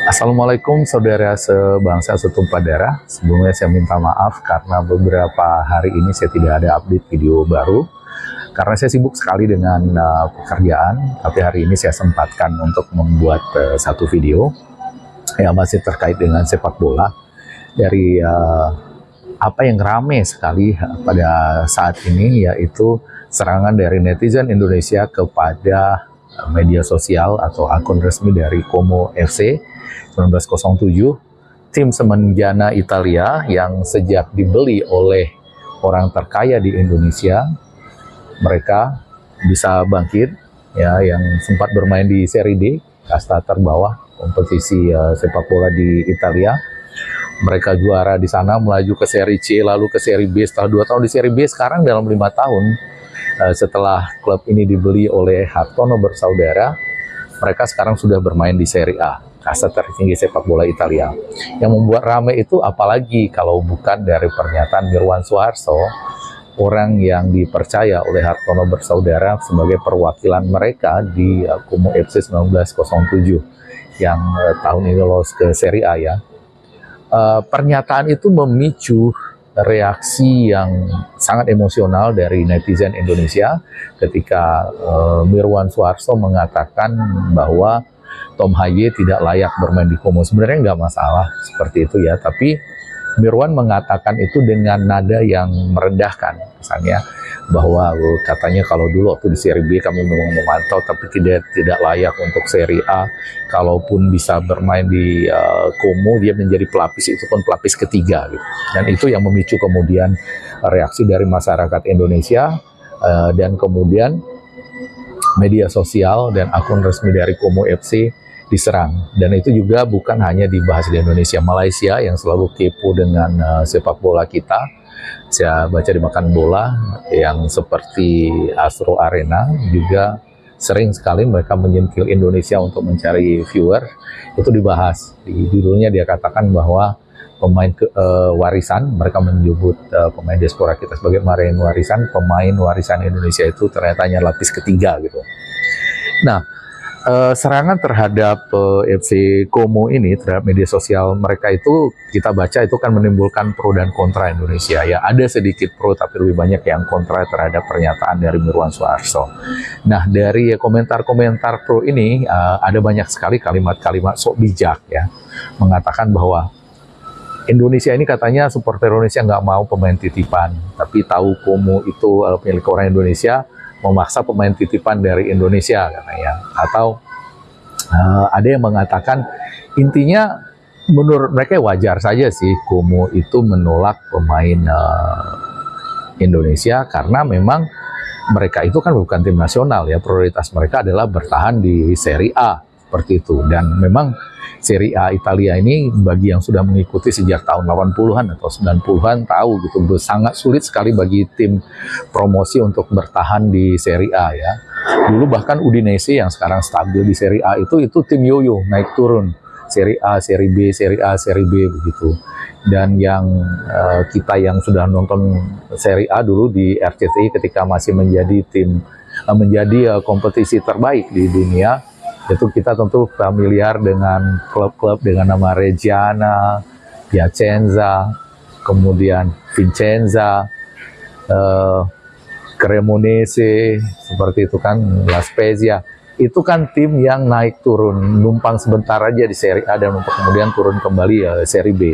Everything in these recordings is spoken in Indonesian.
Assalamualaikum saudara sebangsa setumpah darah. Sebelumnya saya minta maaf karena beberapa hari ini saya tidak ada update video baru karena saya sibuk sekali dengan pekerjaan. Tapi hari ini saya sempatkan untuk membuat satu video yang masih terkait dengan sepak bola dari apa yang ramai sekali pada saat ini, yaitu serangan dari netizen Indonesia kepada media sosial atau akun resmi dari Como FC 1907, tim semenjana Italia yang sejak dibeli oleh orang terkaya di Indonesia. Mereka bisa bangkit, ya, yang sempat bermain di Serie D, kasta terbawah kompetisi sepak bola di Italia. Mereka juara di sana, melaju ke Serie C, lalu ke Serie B. Setelah 2 tahun di Serie B, sekarang dalam 5 tahun setelah klub ini dibeli oleh Hartono bersaudara, mereka sekarang sudah bermain di Serie A, kasta tertinggi sepak bola Italia. Yang membuat ramai itu apalagi kalau bukan dari pernyataan Mirwan Suharso, orang yang dipercaya oleh Hartono bersaudara sebagai perwakilan mereka di Como FC 1907 yang tahun ini lolos ke Serie A, ya. Pernyataan itu memicu reaksi yang sangat emosional dari netizen Indonesia ketika Mirwan Suharso mengatakan bahwa Tom Haye tidak layak bermain di Como. Sebenarnya nggak masalah seperti itu, ya, tapi Mirwan mengatakan itu dengan nada yang merendahkan, misalnya bahwa katanya kalau dulu waktu di Serie B kami memang memantau tapi tidak layak untuk Serie A. Kalaupun bisa bermain di Como, dia menjadi pelapis, itu pun pelapis ketiga gitu. Dan itu yang memicu kemudian reaksi dari masyarakat Indonesia, dan kemudian media sosial dan akun resmi dari Como FC diserang. Dan itu juga bukan hanya dibahas di Indonesia, Malaysia yang selalu kepo dengan sepak bola kita. Saya baca di Makan Bola yang seperti Astro Arena juga sering sekali mereka menyentil Indonesia untuk mencari viewer. Itu dibahas. Di judulnya dia katakan bahwa pemain warisan, mereka menyebut pemain diaspora kita sebagai pemain warisan Indonesia itu ternyata hanya lapis ketiga gitu. Nah, serangan terhadap FC Como ini terhadap media sosial mereka itu kita baca itu kan menimbulkan pro dan kontra Indonesia, ya. Ada sedikit pro tapi lebih banyak yang kontra terhadap pernyataan dari Mirwan Suharso. Nah, dari komentar-komentar pro ini ada banyak sekali kalimat-kalimat sok bijak, ya, mengatakan bahwa Indonesia ini katanya supporter Indonesia nggak mau pemain titipan, tapi tahu Como itu milik orang Indonesia, memaksa pemain titipan dari Indonesia katanya. Atau ada yang mengatakan intinya menurut mereka wajar saja sih Como itu menolak pemain Indonesia karena memang mereka itu kan bukan tim nasional, ya. Prioritas mereka adalah bertahan di Serie A seperti itu. Dan memang Serie A Italia ini bagi yang sudah mengikuti sejak tahun 80-an atau 90-an tahu gitu, sangat sulit sekali bagi tim promosi untuk bertahan di Serie A, ya. Dulu bahkan Udinese yang sekarang stabil di Serie A itu tim yoyo, naik turun. Serie A, Serie B, Serie A, Serie B begitu. Dan yang kita yang sudah nonton Serie A dulu di RCTI ketika masih menjadi kompetisi terbaik di dunia, itu kita tentu familiar dengan klub-klub dengan nama Reggiana, Piacenza, kemudian Vicenza, Cremonese, seperti itu kan, La Spezia. Itu kan tim yang naik turun, numpang sebentar aja di Serie A dan untuk kemudian turun kembali Serie B.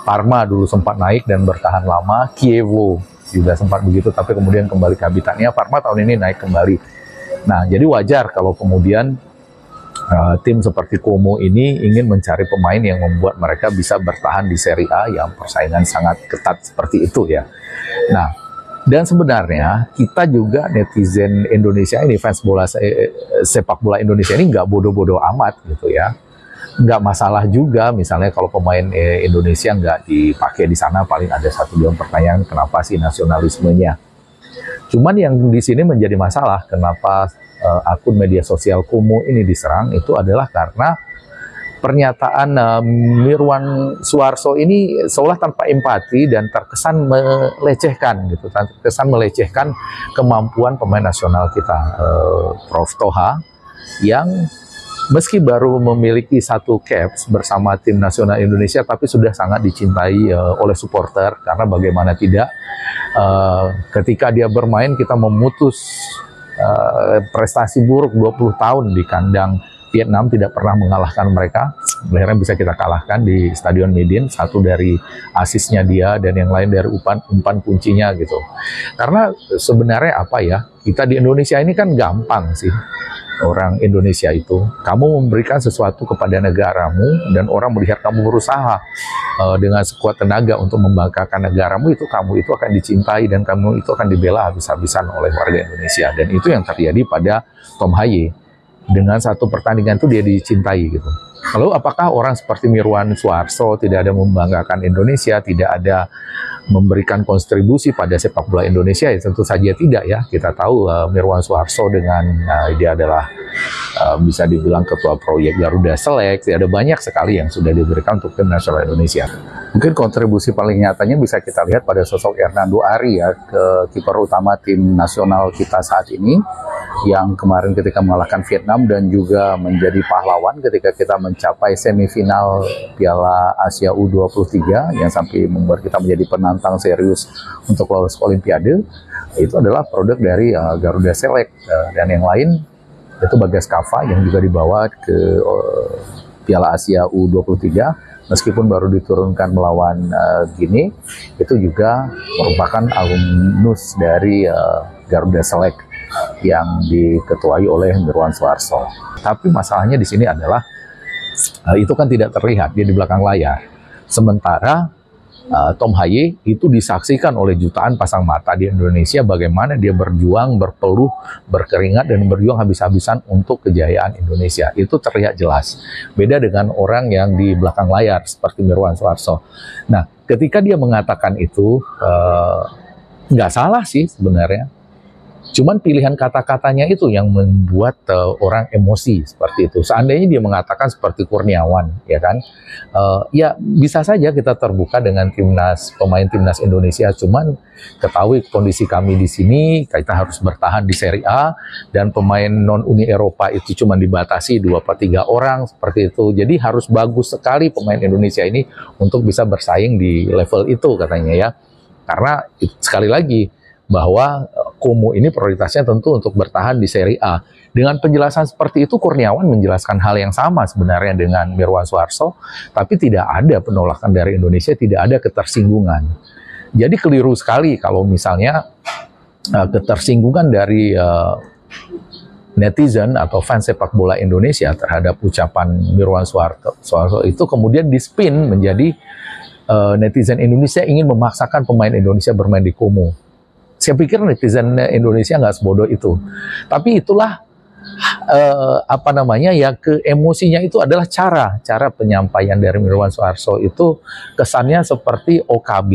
Parma dulu sempat naik dan bertahan lama, Chievo juga sempat begitu tapi kemudian kembali ke habitatnya. Parma tahun ini naik kembali. Nah, jadi wajar kalau kemudian tim seperti Como ini ingin mencari pemain yang membuat mereka bisa bertahan di Serie A yang persaingan sangat ketat seperti itu, ya. Nah, dan sebenarnya kita juga netizen Indonesia ini, fans bola sepak bola Indonesia ini nggak bodoh-bodoh amat gitu, ya. Nggak masalah juga misalnya kalau pemain Indonesia nggak dipakai di sana, paling ada 1-2 pertanyaan kenapa sih nasionalismenya. Cuman yang di sini menjadi masalah, kenapa akun media sosial Como ini diserang, itu adalah karena pernyataan Mirwan Suharso ini seolah tanpa empati dan terkesan melecehkan gitu, terkesan melecehkan kemampuan pemain nasional kita, Prof Toha, yang meski baru memiliki satu caps bersama tim nasional Indonesia, tapi sudah sangat dicintai oleh supporter, karena bagaimana tidak, ketika dia bermain kita memutus prestasi buruk 20 tahun di kandang Vietnam, tidak pernah mengalahkan mereka. Akhirnya bisa kita kalahkan di Stadion Midin, satu dari asisnya dia dan yang lain dari umpan kuncinya gitu. Karena sebenarnya apa ya, kita di Indonesia ini kan gampang sih. Orang Indonesia itu, kamu memberikan sesuatu kepada negaramu dan orang melihat kamu berusaha dengan sekuat tenaga untuk membanggakan negaramu, itu kamu itu akan dicintai dan kamu itu akan dibela habis-habisan oleh warga Indonesia. Dan itu yang terjadi pada Tom Haye. Dengan satu pertandingan itu dia dicintai gitu. Lalu apakah orang seperti Mirwan Suarso tidak ada membanggakan Indonesia, tidak ada memberikan kontribusi pada sepak bola Indonesia? Ya tentu saja tidak ya. Kita tahu Mirwan Suarso dengan dia adalah bisa dibilang ketua proyek Garuda Select. Ada banyak sekali yang sudah diberikan untuk tim nasional Indonesia. Mungkin kontribusi paling nyatanya bisa kita lihat pada sosok Hernando Ari ya, kiper utama tim nasional kita saat ini, yang kemarin ketika mengalahkan Vietnam dan juga menjadi pahlawan ketika kita mencapai semifinal Piala Asia U23 yang sampai membuat kita menjadi penantang serius untuk lolos ke Olimpiade. Itu adalah produk dari Garuda Select, dan yang lain itu Bagas Kava yang juga dibawa ke Piala Asia U23 meskipun baru diturunkan melawan Guinea. Itu juga merupakan alumnus dari Garuda Select yang diketuai oleh Mirwan Suarso. Tapi masalahnya di sini adalah itu kan tidak terlihat, dia di belakang layar. Sementara Tom Haye itu disaksikan oleh jutaan pasang mata di Indonesia bagaimana dia berjuang, berpeluh, berkeringat dan berjuang habis-habisan untuk kejayaan Indonesia. Itu terlihat jelas. Beda dengan orang yang di belakang layar seperti Mirwan Suarso. Nah, ketika dia mengatakan itu nggak salah sih sebenarnya. Cuman pilihan kata-katanya itu yang membuat orang emosi seperti itu. Seandainya dia mengatakan seperti Kurniawan, ya kan? Ya bisa saja kita terbuka dengan pemain timnas Indonesia. Cuman ketahui kondisi kami di sini, kita harus bertahan di Serie A dan pemain non Uni Eropa itu cuma dibatasi 2-3 orang seperti itu. Jadi harus bagus sekali pemain Indonesia ini untuk bisa bersaing di level itu katanya ya. Karena sekali lagi bahwa Como ini prioritasnya tentu untuk bertahan di Serie A. Dengan penjelasan seperti itu, Kurniawan menjelaskan hal yang sama sebenarnya dengan Mirwan Suarso, tapi tidak ada penolakan dari Indonesia, tidak ada ketersinggungan. Jadi keliru sekali kalau misalnya ketersinggungan dari netizen atau fans sepak bola Indonesia terhadap ucapan Mirwan Suarso itu kemudian dispin menjadi netizen Indonesia ingin memaksakan pemain Indonesia bermain di Como. Saya pikir netizen Indonesia nggak sebodoh itu. Tapi itulah emosinya itu adalah cara penyampaian dari Mirwan Suarso itu kesannya seperti OKB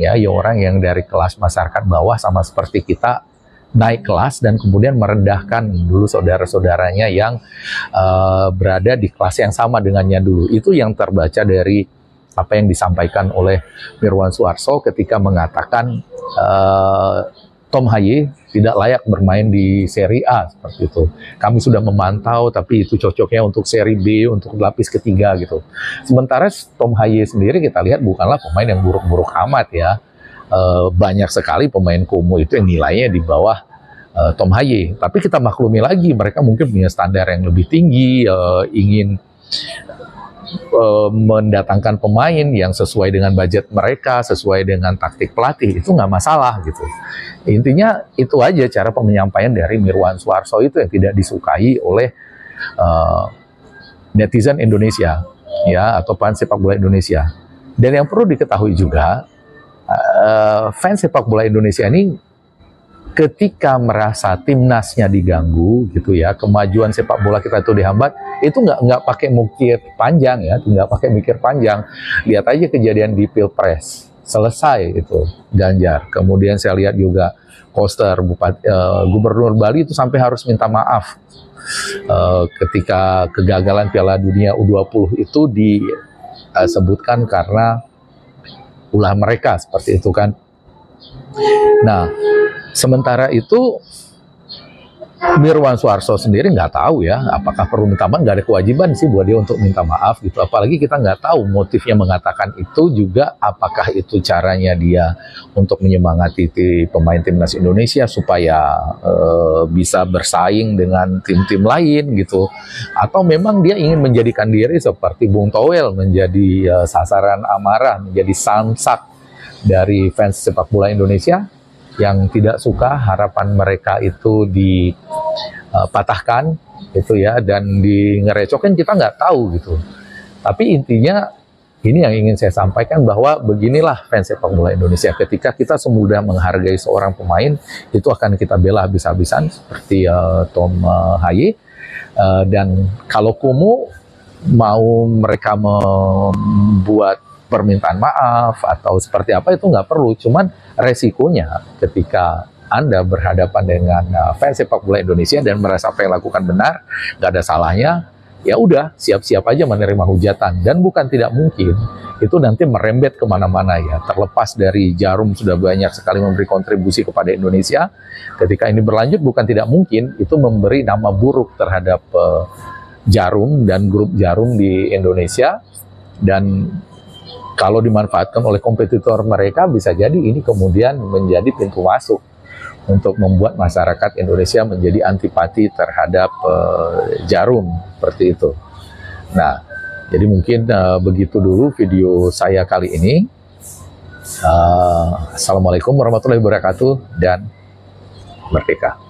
ya, orang yang dari kelas masyarakat bawah sama seperti kita naik kelas dan kemudian merendahkan dulu saudara-saudaranya yang berada di kelas yang sama dengannya dulu. Itu yang terbaca dari apa yang disampaikan oleh Mirwan Suarso ketika mengatakan Tom Haye tidak layak bermain di Serie A seperti itu. Kami sudah memantau, tapi itu cocoknya untuk Serie B, untuk lapis ketiga gitu. Sementara Tom Haye sendiri kita lihat bukanlah pemain yang buruk-buruk amat ya. Banyak sekali pemain Como itu yang nilainya di bawah Tom Haye. Tapi kita maklumi lagi, mereka mungkin punya standar yang lebih tinggi, ingin mendatangkan pemain yang sesuai dengan budget mereka, sesuai dengan taktik pelatih, itu nggak masalah gitu. Intinya itu aja cara penyampaian dari Mirwan Suarso itu yang tidak disukai oleh netizen Indonesia ya, atau fans sepak bola Indonesia. Dan yang perlu diketahui juga, fans sepak bola Indonesia ini ketika merasa timnasnya diganggu gitu ya, kemajuan sepak bola kita itu dihambat, itu nggak pakai mikir panjang ya, nggak pakai mikir panjang. Lihat aja kejadian di Pilpres, selesai itu Ganjar. Kemudian saya lihat juga Koster, Gubernur Bali itu sampai harus minta maaf ketika kegagalan Piala Dunia U20 itu disebutkan karena ulah mereka seperti itu kan. Nah, sementara itu Mirwan Suarso sendiri nggak tahu ya, apakah perlu minta maaf, nggak ada kewajiban sih buat dia untuk minta maaf gitu. Apalagi kita nggak tahu motifnya mengatakan itu juga, apakah itu caranya dia untuk menyemangati pemain timnas Indonesia supaya bisa bersaing dengan tim-tim lain gitu, atau memang dia ingin menjadikan diri seperti Bung Toel menjadi sasaran amarah, menjadi samsak dari fans sepak bola Indonesia yang tidak suka harapan mereka itu dipatahkan gitu ya, dan ngerecokin, kita nggak tahu gitu. Tapi intinya ini yang ingin saya sampaikan, bahwa beginilah fans sepak bola Indonesia. Ketika kita semudah menghargai seorang pemain, itu akan kita bela habis-habisan seperti Tom Haye. Dan kalau Kumu mau mereka membuat permintaan maaf atau seperti apa, itu nggak perlu. Cuman resikonya ketika Anda berhadapan dengan fans sepak bola Indonesia dan merasa apa yang lakukan benar, nggak ada salahnya, ya udah siap-siap aja menerima hujatan. Dan bukan tidak mungkin itu nanti merembet kemana-mana ya. Terlepas dari Jarum sudah banyak sekali memberi kontribusi kepada Indonesia, ketika ini berlanjut bukan tidak mungkin itu memberi nama buruk terhadap Jarum dan grup Jarum di Indonesia. Dan kalau dimanfaatkan oleh kompetitor mereka, bisa jadi ini kemudian menjadi pintu masuk untuk membuat masyarakat Indonesia menjadi antipati terhadap Jarum, seperti itu. Nah, jadi mungkin begitu dulu video saya kali ini. Assalamualaikum warahmatullahi wabarakatuh, dan merdeka.